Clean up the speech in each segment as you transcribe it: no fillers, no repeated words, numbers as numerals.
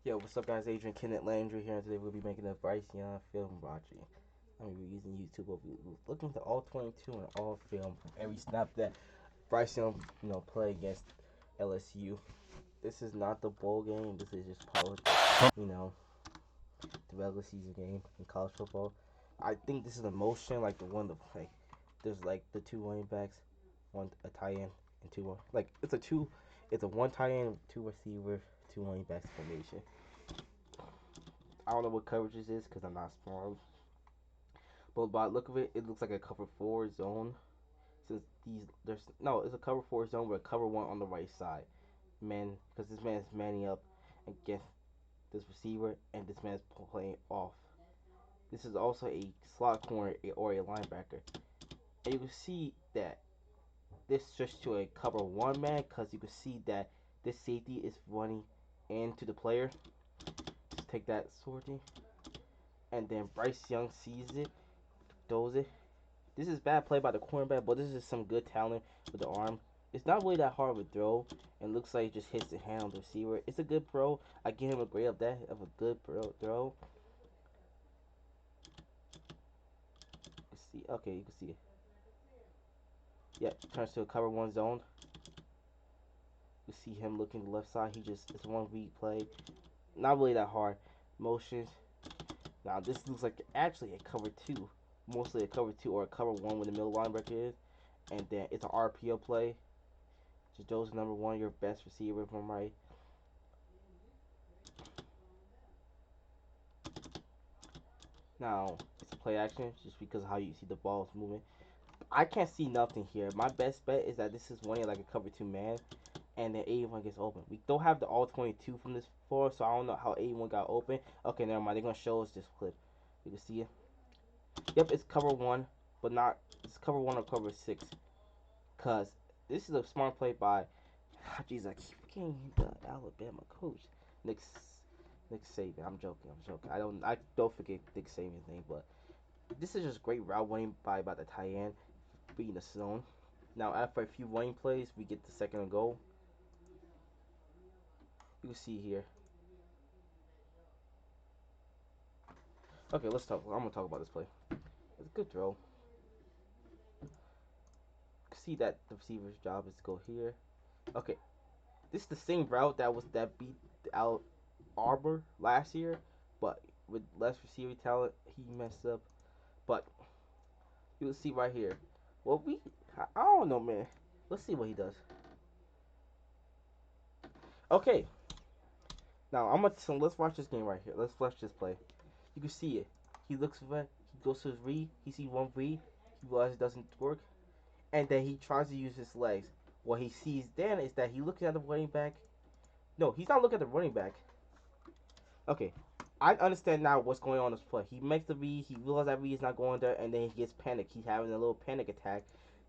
Yo, what's up guys, Adrian Kenneth Landry here, and today we'll be making a Bryce Young film watching. I mean, we're using YouTube, but we're looking at all 22 and all film, every snap that Bryce Young, play against LSU. This is not the bowl game, this is just you know, the regular season game in college football. I think this is a motion, like the one to play. There's like the two running backs, one a tight end, and two, like, it's a one tight end, two receiver, two running backs formation. I don't know what coverage this is because I'm not smart. But by the look of it, it looks like a cover four zone. Since it's a cover four zone with a cover one on the right side. Man, because this man is manning up against this receiver, and this man is playing off. This is also a slot corner or a linebacker, and you can see that this switched to a cover one man because you can see that this safety is running into the player. Just take that sorting, and then Bryce Young sees it, throws it. This is bad play by the cornerback, but this is some good talent with the arm. It's not really that hard of a throw, and looks like it just hits the hand on the receiver. It's a good throw. I give him a grade of that, of a good throw. You see, okay, you can see it. Yeah, turns to a cover one zone. You see him looking to the left side. It's one read play. Not really that hard. Motions. Now this looks like actually a cover two, mostly a cover two or a cover one when the middle linebacker is, and then it's an RPO play. Just those number one, your best receiver from right. Now it's play action just because of how you see the balls moving. I can't see nothing here. My best bet is that this is one like a cover two man, and then 81 gets open. We don't have the all 22 from this floor, so I don't know how 81 got open. Okay, never mind. They're gonna show us this clip. You can see it. Yep, it's cover one, but not. It's cover one or cover six, cause this is a smart play by. Jeez, I keep forgetting the Alabama coach, Nick Nick Saban. I'm joking. I'm joking. I don't forget Nick Saban's name, but this is just great route running by the tight end, beating the zone. Now after a few running plays, we get the second and goal. You can see here. Okay, let's talk. I'm gonna talk about this play. It's a good throw. You can see that the receiver's job is to go here. Okay, this is the same route that beat out Arbor last year, but with less receiver talent, he messed up. But you'll see right here. Well, I don't know, man. Let's see what he does. Okay, now so let's watch this game right here. Let's watch this play. You can see it. He looks for it. He goes to his read. He sees one read. He realizes it doesn't work, and then he tries to use his legs. What he sees then is that he looks at the running back. No, he's not looking at the running back. Okay, I understand now what's going on in this play. He makes the read. He realizes that read is not going there, and then he gets panicked. He's having a little panic attack.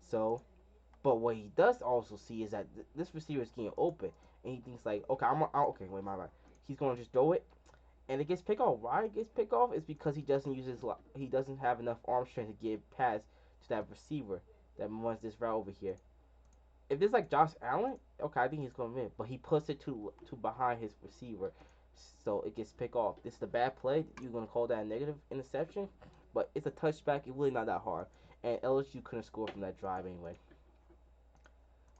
So, but what he does also see is that this receiver is getting open, and he thinks like, okay, okay, wait, my bad. He's gonna just throw it, and it gets picked off. Why it gets picked off is because he doesn't have enough arm strength to get past to that receiver that runs this route over here. If this like Josh Allen, okay, I think he's gonna win, but he puts it to behind his receiver, so it gets picked off. This is a bad play. You're gonna call that a negative interception, but it's a touchback. It's really not that hard, and LSU couldn't score from that drive anyway.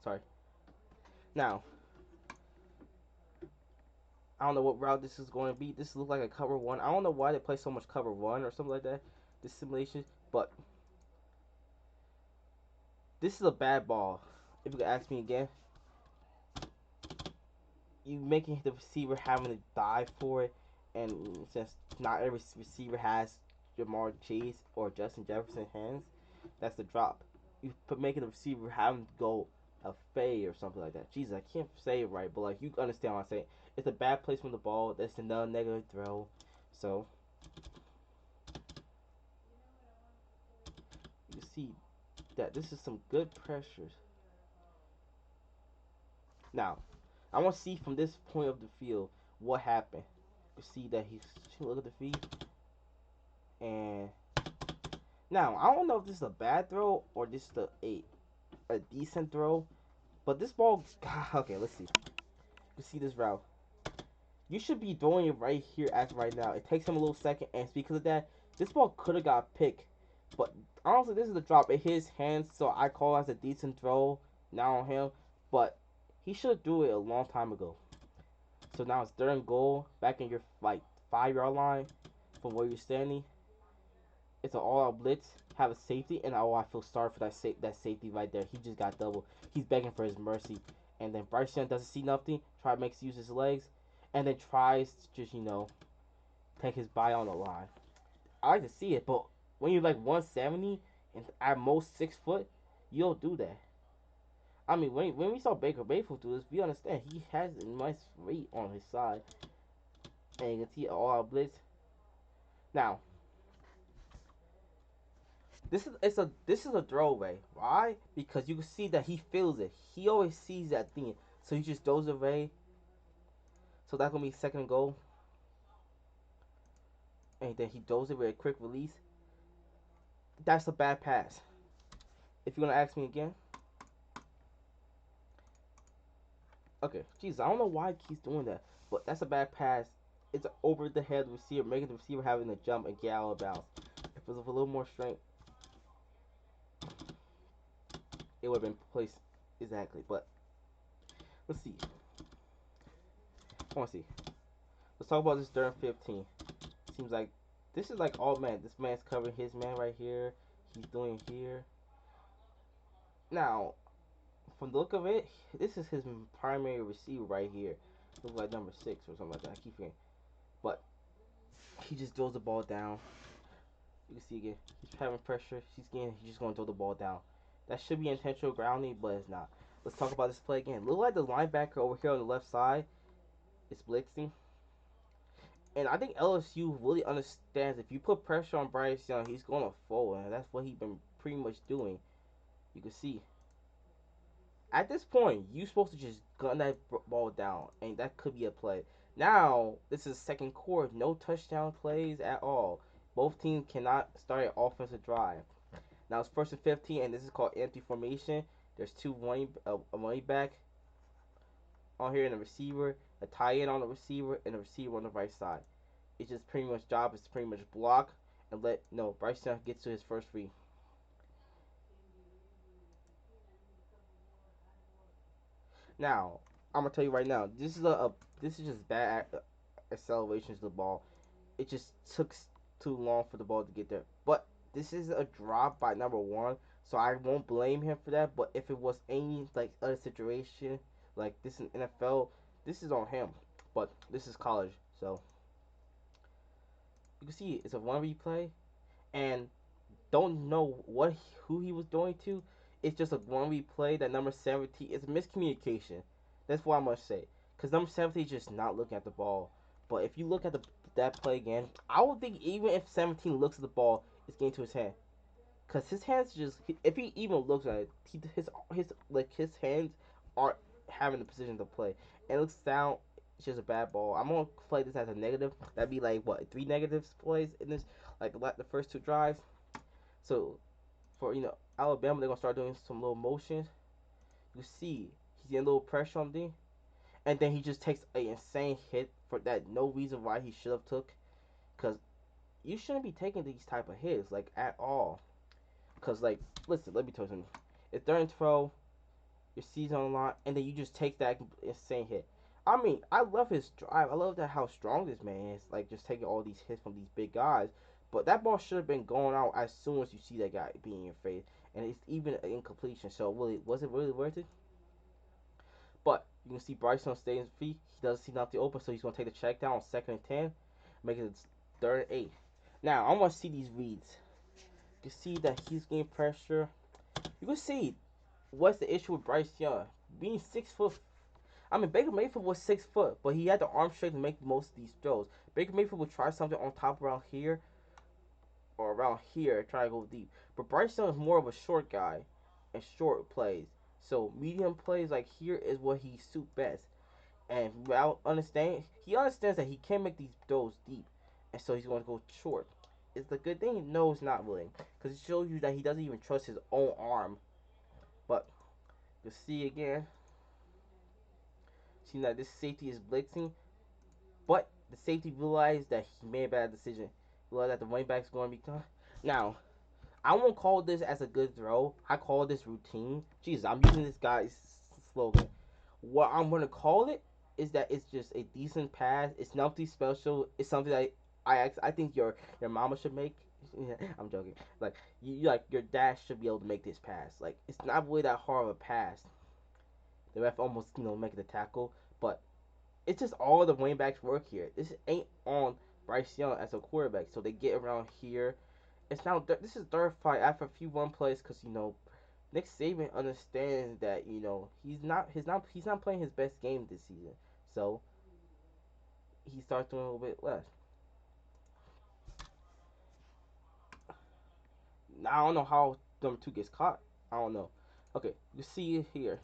Sorry. Now, I don't know what route this is going to be. This looks like a cover one. I don't know why they play so much cover one or something like that. This simulation, but this is a bad ball. If you could ask me again, you making the receiver having to dive for it, and since not every receiver has Jamar Chase or Justin Jefferson hands, that's the drop. You put making the receiver having to go a fade or something like that. Jesus, I can't say it right, but like you understand what I'm saying. It's a bad placement of the ball. That's another negative throw. So you see that this is some good pressures. Now, I want to see from this point of the field what happened. You see that he's look at the feet, and now I don't know if this is a bad throw or this is a decent throw, but this ball. Okay, let's see. You see this route. You should be throwing it right here as right now. It takes him a little second, and it's because of that, this ball could have got picked. But honestly, this is a drop. It hit his hands, so I call it as a decent throw now on him. But he should do it a long time ago. So now it's third and goal, back in your like 5 yard line from where you're standing. It's an all-out blitz, have a safety, and oh, I feel sorry for that safety right there. He just got double. He's begging for his mercy, and then Bryce Young doesn't see nothing. Makes use his legs, and then tries to just take his body on the line. I like to see it, but when you're like 170 and at most 6 foot, you don't do that. I mean, when we saw Baker Mayfield do this, we understand he has a nice weight on his side, and you can see all-out blitz. Now, this is a throwaway. Why? Because you can see that he feels it. He always sees that thing, so he just throws it away. So that's gonna be second and goal, and then he throws it with a quick release. That's a bad pass. If you're gonna ask me again, okay, jeez, I don't know why he keeps doing that, but that's a bad pass. It's over the head receiver, making the receiver having to jump and get out of bounds. If it was with a little more strength, it would have been placed exactly. But let's see. I want to see. Let's talk about this third and 15. Seems like this is like all man. This man's covering his man right here. He's doing here. Now, from the look of it, this is his primary receiver right here. Looks like number 6 or something like that. I keep forgetting. But he just throws the ball down. You can see again. He's having pressure. He's just gonna throw the ball down. That should be intentional grounding, but it's not. Let's talk about this play again. Look like the linebacker over here on the left side is blitzing. And I think LSU really understands if you put pressure on Bryce Young, he's gonna fold, and that's what he's been pretty much doing. You can see at this point you're supposed to just gun that ball down, and that could be a play. Now this is second quarter, no touchdown plays at all. Both teams cannot start an offensive drive. Now it's first and 15, and this is called empty formation. There's a running back on here and a receiver, a tie in on the receiver, and a receiver on the right side. It's just pretty much job is to pretty much block and let no Bryce Young gets to his first read. Now I'm gonna tell you right now, this is just bad acceleration to the ball. It just took too long for the ball to get there. But this is a drop by number one, so I won't blame him for that. But if it was any like other situation, like this in NFL, this is on him. But this is college, so you can see it's a one replay, and don't know who he was doing to. It's just a one replay that number 70 is miscommunication. That's what I must say. Because number 70 is just not looking at the ball. But if you look at that play again, I would think even if 17 looks at the ball, it's getting to his hand. Because his hands just, if he even looks at it, his hands aren't having the position to play. And it looks down, it's just a bad ball. I'm going to play this as a negative. That'd be like, what, 3 negatives plays in this? Like the first 2 drives. So for Alabama, they're gonna start doing some little motions. You see, he's getting a little pressure on D, and then he just takes an insane hit for that. No reason why he should have took, cause you shouldn't be taking these type of hits like at all. Cause like, listen, let me tell you something. It's third and 12, your season on the line, and then you just take that insane hit. I mean, I love his drive. I love that how strong this man is. Like just taking all these hits from these big guys. But that ball should have been going out as soon as you see that guy being in your face, and it's even an incompletion. So really, was it really worth it? But you can see Bryson stay his feet. He doesn't see nothing open, so he's gonna take the check down on second and 10, making it third and 8. Now I want to see these reads. You can see that he's getting pressure. You can see what's the issue with Bryce Young being 6 foot. I mean, Baker Mayfield was 6 foot, but he had the arm strength to make most of these throws. Baker Mayfield would try something on top around here or around here, try to go deep. But Bryce Young is more of a short guy and short plays. So medium plays like here is what he suit best. And without understanding, he understands that he can't make these throws deep, and so he's going to go short. It's a good thing? No, it's not really, because it shows you that he doesn't even trust his own arm. But you'll see again, see that this safety is blitzing, But the safety realized that he made a bad decision. Realized that the running back's going to be gone. Now, I won't call this as a good throw. I call this routine. Jesus, I'm using this guy's slogan. What I'm going to call it is that it's just a decent pass. It's nothing special. It's something that I think your mama should make. I'm joking. Like like your dad should be able to make this pass. Like it's not really that hard of a pass. The ref almost making the tackle, but it's just all the running backs work here. This ain't on Bryce Young as a quarterback, so they get around here. It's now this is third fight after a few run plays because Nick Saban understands that he's not playing his best game this season, so he starts doing a little bit less. Now, I don't know how number 2 gets caught. I don't know. Okay, you see it here.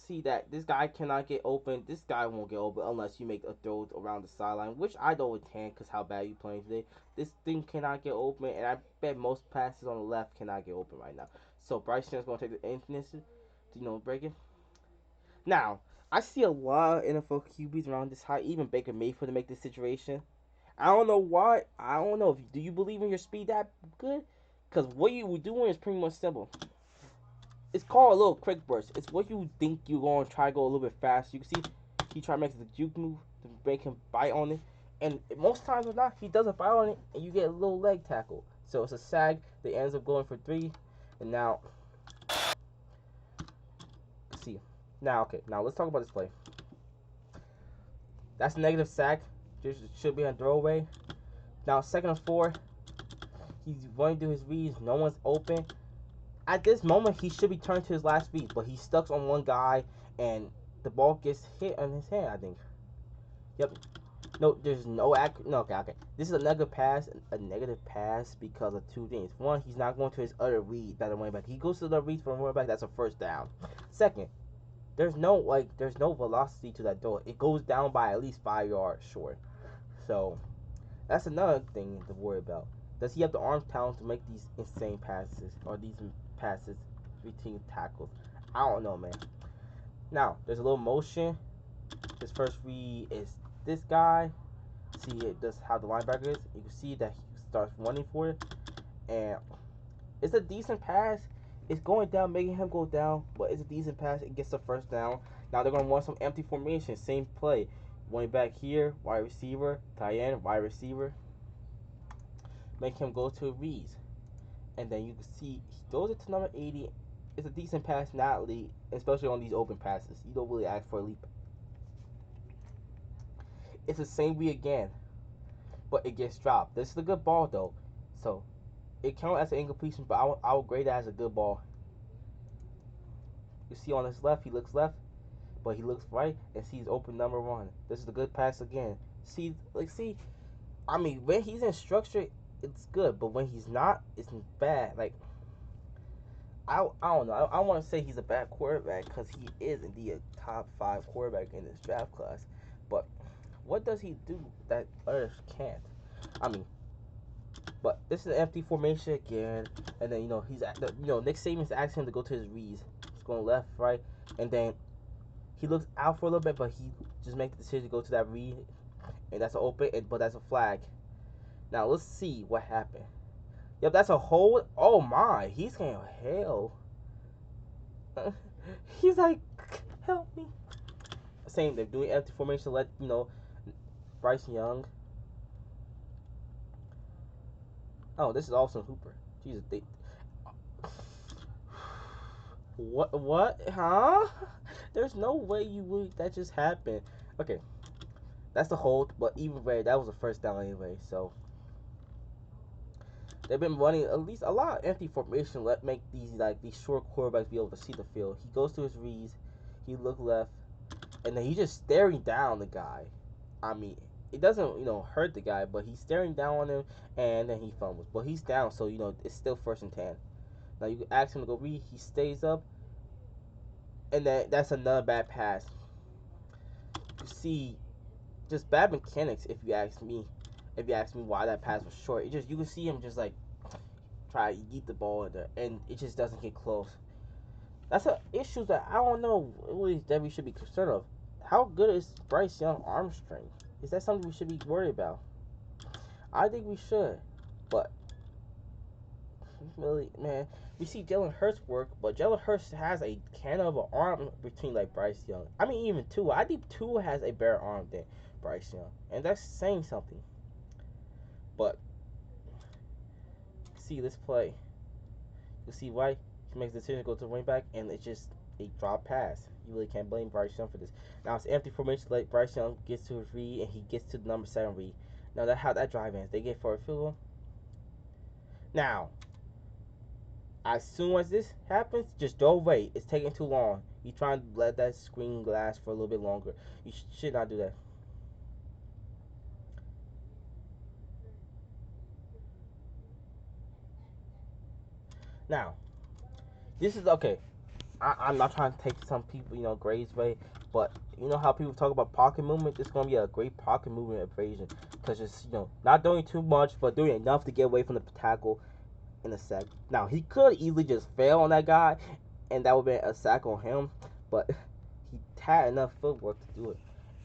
See that this guy cannot get open. This guy won't get open unless you make a throw around the sideline, which I don't intend because how bad you playing today. This thing cannot get open, and I bet most passes on the left cannot get open right now. So Bryce Young's going to take the infinite to break it. Now, I see a lot of NFL QBs around this high, even Baker Mayfield to make this situation. I don't know why. I don't know. Do you believe in your speed that good? Because what you were doing is pretty much simple. It's called a little quick burst. It's what you think you're going to try to go a little bit fast. You can see he tried to make the juke move to make him bite on it. And most times or not, he doesn't bite on it, and you get a little leg tackle. So it's a sag that ends up going for 3. And now, see. Now, okay. Now, let's talk about this play. That's a negative sack. Just should be on throwaway. Now, 2nd and 4. He's running through his reads. No one's open. At this moment, he should be turned to his last read, but he's stuck on one guy, and the ball gets hit on his hand, I think. Yep. No, there's no no. Okay. This is a negative pass. A negative pass because of 2 things. One, he's not going to his other read. That running back. He goes to the read for a running back. That's a first down. Second, there's no velocity to that throw. It goes down by at least 5 yards short. So that's another thing to worry about. Does he have the arm talent to make these insane passes or these passes between tackles? I don't know, man. Now, there's a little motion. His first read is this guy. See it just how the linebacker is. You can see that he starts running for it. And it's a decent pass. It's going down, making him go down, but it's a decent pass. It gets the first down. Now they're going to want some empty formation. Same play. Running back here, wide receiver, tight end, wide receiver. Make him go to reads. And then you can see he goes into number 80. It's a decent pass, not lead, especially on these open passes. You don't really ask for a leap. It's the same read again, but it gets dropped. This is a good ball though, so it counts as an incompletion, but I will grade it as a good ball. You see on his left, he looks left, but he looks right and sees open number 1. This is a good pass again. See, I mean, when he's in structure, it's good, but when he's not, it's bad. Like, I don't know. I want to say he's a bad quarterback because he is indeed a top 5 quarterback in this draft class. But what does he do that others can't? I mean, but this is an empty formation again, and then Nick Saban's asking him to go to his reads. He's going left, right, and then he looks out for a little bit, but he just makes the decision to go to that read, and that's an open, but that's a flag. Now let's see what happened. Yep, that's a hold. Oh my, he's getting hell. He's like, help me. Same, they're doing empty formation. Let Bryce Young. Oh, this is Austin Hooper. Jesus, What? Huh? There's no way you would. That just happened. Okay, that's the hold. But even way, that was a first down anyway. So they've been running at least a lot of empty formation. Let make these short quarterbacks be able to see the field. He goes to his reads. He look left, and then he's just staring down the guy. I mean, it doesn't hurt the guy, but he's staring down on him, and then he fumbles. But he's down, so it's still 1st and 10. Now you ask him to go read. He stays up, and that's another bad pass. You see, just bad mechanics. If you ask me why that pass was short, you can see him just like try to eat the ball in there, and it just doesn't get close. That's an issue that I don't know really that we should be concerned of. How good is Bryce Young arm strength? Is that something we should be worried about? I think we should, but really, man, we see Jalen Hurts work, but Jalen Hurts has a can of an arm between like Bryce Young. I mean, even Tua. I think Tua has a better arm than Bryce Young, and that's saying something. But see this play. You see why he makes the decision to go to the running back, and it's just a drop pass. You really can't blame Bryce Young for this. Now it's empty formation. Like Bryce Young gets to his read, and he gets to the number 7 read. Now that how that drive ends. They get for a field goal. Now, as soon as this happens, just don't wait. It's taking too long. You trying to let that screen last for a little bit longer. You should not do that. Now, this is okay. I'm not trying to take some people, grades away, but you know how people talk about pocket movement? This is going to be a great pocket movement equation because it's, not doing too much, but doing enough to get away from the tackle in a sack. Now, he could easily just fail on that guy, and that would be a sack on him, but he had enough footwork to do it.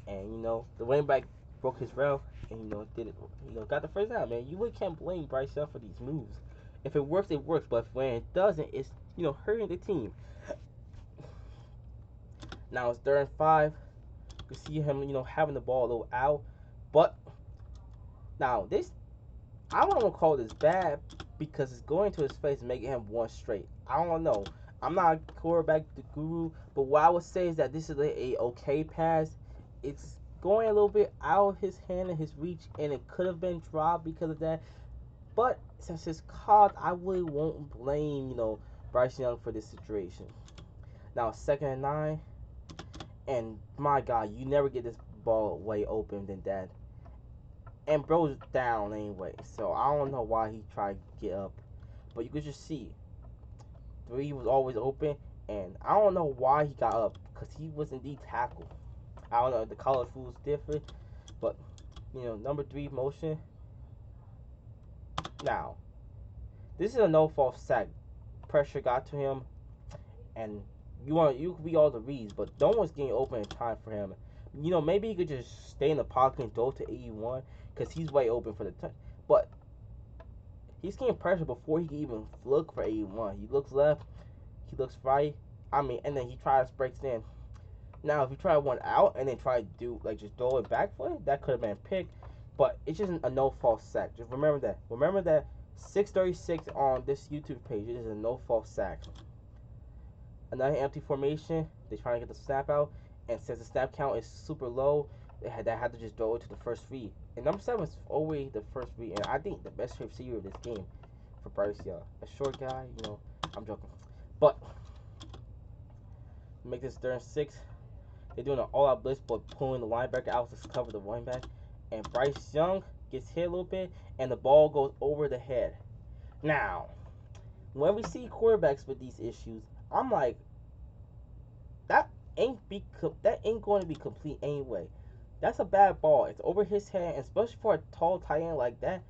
And, the running back broke his rail and, did it, got the first down, man. You really can't blame Bryce Young for these moves. If it works, it works, but when it doesn't, it's, hurting the team. Now it's 3rd and 5. You see him, having the ball a little out. But now this, I don't want to call this bad because it's going to his face and making him one straight. I don't know. I'm not a quarterback guru, but what I would say is that this is a okay pass. It's going a little bit out of his hand and his reach, and it could have been dropped because of that. But since it's caught, I really won't blame, Bryce Young for this situation. Now 2nd and 9. And my God, you never get this ball way open than that. And bro's down anyway, so I don't know why he tried to get up. But you could just see 3 was always open, and I don't know why he got up because he was indeed tackled. I don't know, the college rules different, but number 3 motion. Now, this is a no fault sack. Pressure got to him, and you could be all the reads, but no one's getting open in time for him. Maybe he could just stay in the pocket and throw to 81 because he's way open for the touch. But he's getting pressure before he can even look for 81. He looks left, he looks right. And then he tries breaks in. Now, if you try one out and then try to do just throw it back for it, that could have been picked. But it's just a no fault sack. Just remember that. Remember that 636 on this YouTube page. It is a no fault sack. Another empty formation. They're trying to get the snap out, and since the snap count is super low, they had to just throw it to the first read. And number 7 is always the first read, and I think the best receiver of this game for Bryce Young. A short guy, I'm joking. But make this 3rd and 6. They're doing an all-out blitz, but pulling the linebacker out to cover the running back, and Bryce Young gets hit a little bit, and the ball goes over the head. Now, when we see quarterbacks with these issues, I'm like, that ain't going to be complete anyway. That's a bad ball. It's over his head, and especially for a tall tight end like that.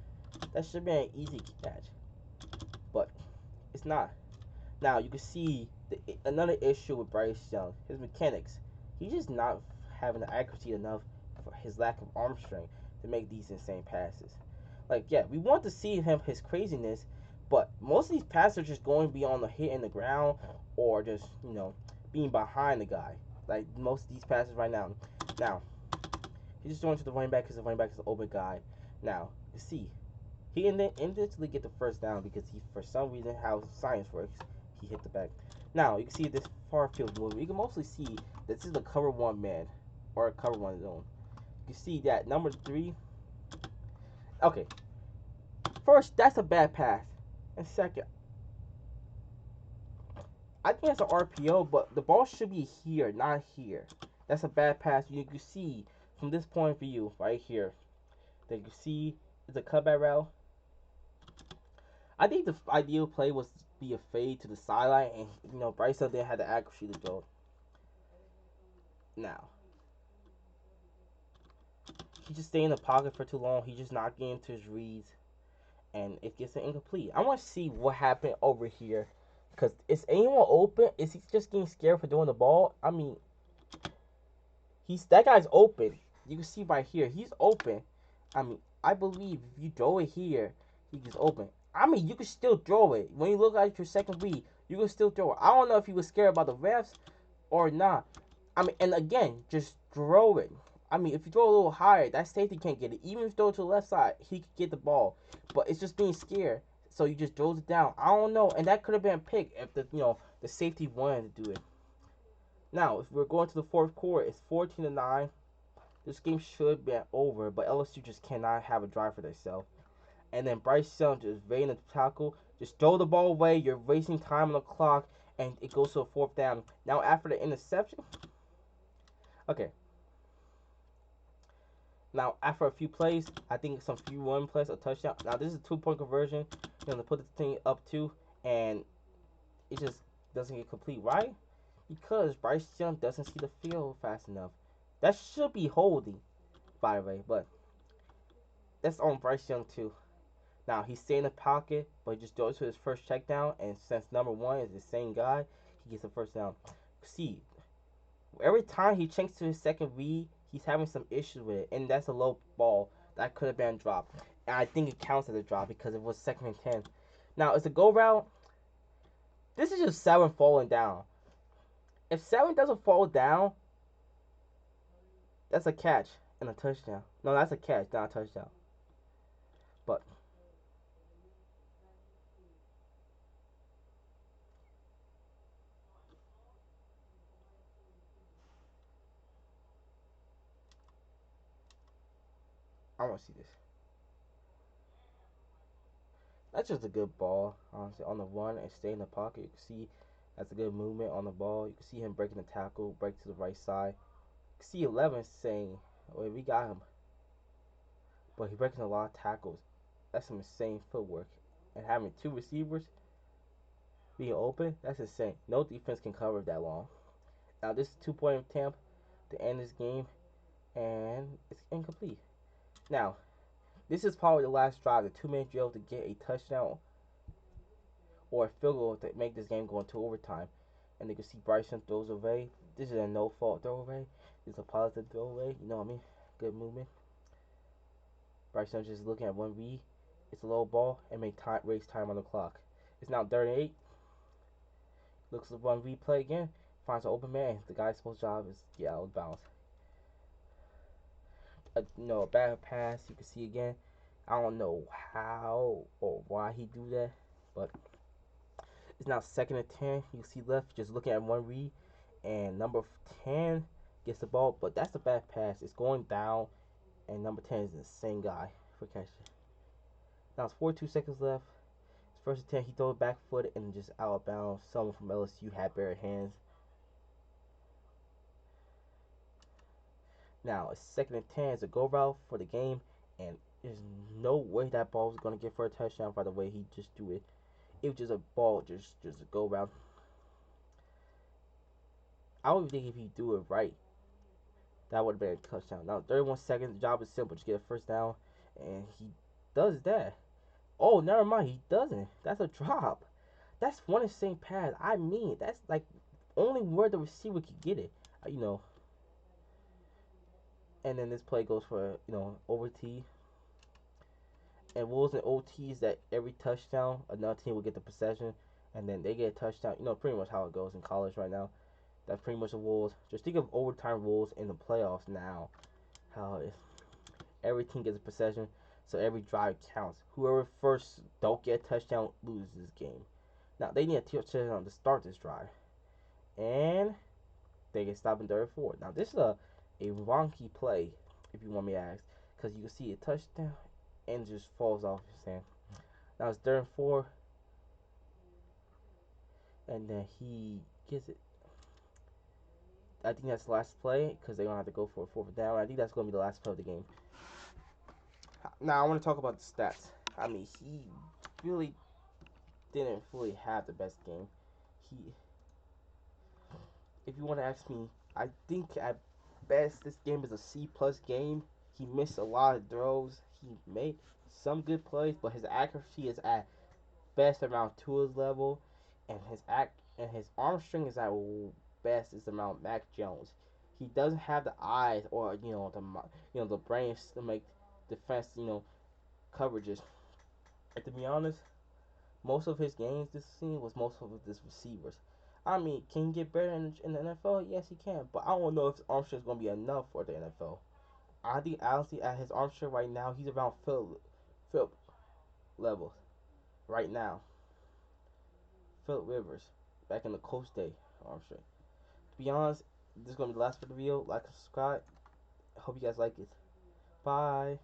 That should be an easy catch, but it's not. Now you can see another issue with Bryce Young, his mechanics. He's just not having the accuracy enough for his lack of arm strength to make these insane passes. Like, yeah, we want to see his craziness, but most of these passes are just going to be on the hit in the ground or just, being behind the guy. Like most of these passes right now. Now, he's just throwing to the running back because the running back is an open guy. Now, you see, he eventually get the first down because he, for some reason, how science works, he hit the back. Now, you can see this far field movement. You can mostly see that this is a cover 1 man or a cover 1 zone. You can see that number 3. Okay, first, that's a bad pass. And second, I think that's an RPO, but the ball should be here, not here. That's a bad pass. You can see from this point of view right here that you see it's a cutback route. I think the ideal play was to be a fade to the sideline, and Bryce didn't have the accuracy to go. Now, he just stayed in the pocket for too long. He's just not getting to his reads, and it gets an incomplete. I want to see what happened over here, because is anyone open? Is he just getting scared for throwing the ball? I mean, that guy's open. you can see right here, he's open. I mean, I believe if you throw it here, he gets open. I mean, you can still throw it. When you look at your second read, you can still throw it. I don't know if he was scared about the refs or not. I mean, and again, just throw it. I mean, if you throw a little higher, that safety can't get it. Even if you throw it to the left side, he could get the ball. But it's just being scared. So you just throws it down. I don't know. And that could have been a pick if the safety wanted to do it. Now, if we're going to the fourth quarter, it's 14-9. This game should be over, but LSU just cannot have a drive for themselves. And then Bryce Young just evading the tackle, just throw the ball away. You're wasting time on the clock, and it goes to a fourth down. Now after the interception, okay. Now after a few plays, I think some few run plays, a touchdown. Now this is a 2-point conversion. To put the thing up to, and it just doesn't get complete, right? Because Bryce Young doesn't see the field fast enough. That should be holding, by the way, but that's on Bryce Young too. Now he's staying in the pocket, but he just throws to his first check down, and since number one is the same guy, he gets the first down. See, every time he checks to his second read, he's having some issues with it, and that's a low ball that could have been dropped. And I think it counts as a drop because it was 2nd and 10. Now, it's a go route. This is just 7 falling down. If 7 doesn't fall down, that's a catch and a touchdown. No, that's a catch, not a touchdown. But I want to see this. That's just a good ball, honestly, on the run and stay in the pocket. You can see that's a good movement on the ball. You can see him breaking the tackle, break to the right side. You can see 11 saying, "Wait, we got him," but he's breaking a lot of tackles. That's some insane footwork, and having 2 receivers being open, that's insane. No defense can cover that long. Now this is 2-point attempt to end this game, and it's incomplete. Now this is probably the last drive, the 2-minute drill to get a touchdown or a field goal to make this game go into overtime. And you can see Bryson throws away. This is a no fault throwaway. This is a positive throwaway. You know what I mean? Good movement. Bryson just looking at one read. It's a low ball and make time race time on the clock. It's now 38. Looks at one replay again. Finds an open man. The guy's supposed job is get out of bounds. A bad pass. You can see again. I don't know how or why he do that, but it's now 2nd and 10. You see left just looking at one read, and number 10 gets the ball, but that's a bad pass. It's going down, and number 10 is the same guy for catching. Now it's 42 seconds left. It's 1st and 10. He throws it back foot and just out of bounds. Someone from LSU had bare hands. Now it's 2nd and 10. It's a go route for the game, and there's no way that ball was gonna get for a touchdown by the way he just do it. It was just a ball, just a go route. I would think if he do it right, that would have been a touchdown. Now 31 seconds. The job is simple. Just get a first down, and he does that. Oh, never mind. He doesn't. That's a drop. That's one insane pass. I mean, that's like only where the receiver could get it. You know. And then this play goes for OT. And rules and OT is that every touchdown, another team will get the possession, and then they get a touchdown. Pretty much how it goes in college right now. That's pretty much the rules. Just think of overtime rules in the playoffs now. How it is. Every team gets a possession, so every drive counts. Whoever first don't get a touchdown loses this game. Now they need a touchdown to start this drive, and they get stopped in 34. Now this is a wonky play, if you want me to ask, because you can see a touchdown and just falls off his hand. Now it's 34, and then he gets it. I think that's the last play because they're gonna have to go for a 4th down. I think that's gonna be the last play of the game. Now I want to talk about the stats. I mean, he really didn't fully have the best game. He, if you want to ask me, I think at best this game is a C+ game. He missed a lot of throws. He made some good plays, but his accuracy is at best around Tua's level, and his arm string is at best is around Mac Jones. he doesn't have the eyes or the brains to make defense coverages. And to be honest, most of his games this season was most of his receivers. I mean, can he get better in the NFL? Yes, he can. But I don't know if his arm strength is going to be enough for the NFL. I think honestly, at his arm strength right now, he's around Philip levels right now. Philip Rivers back in the Coast Day arm strength. To be honest, this is going to be the last for the video. Like and subscribe. I hope you guys like it. Bye.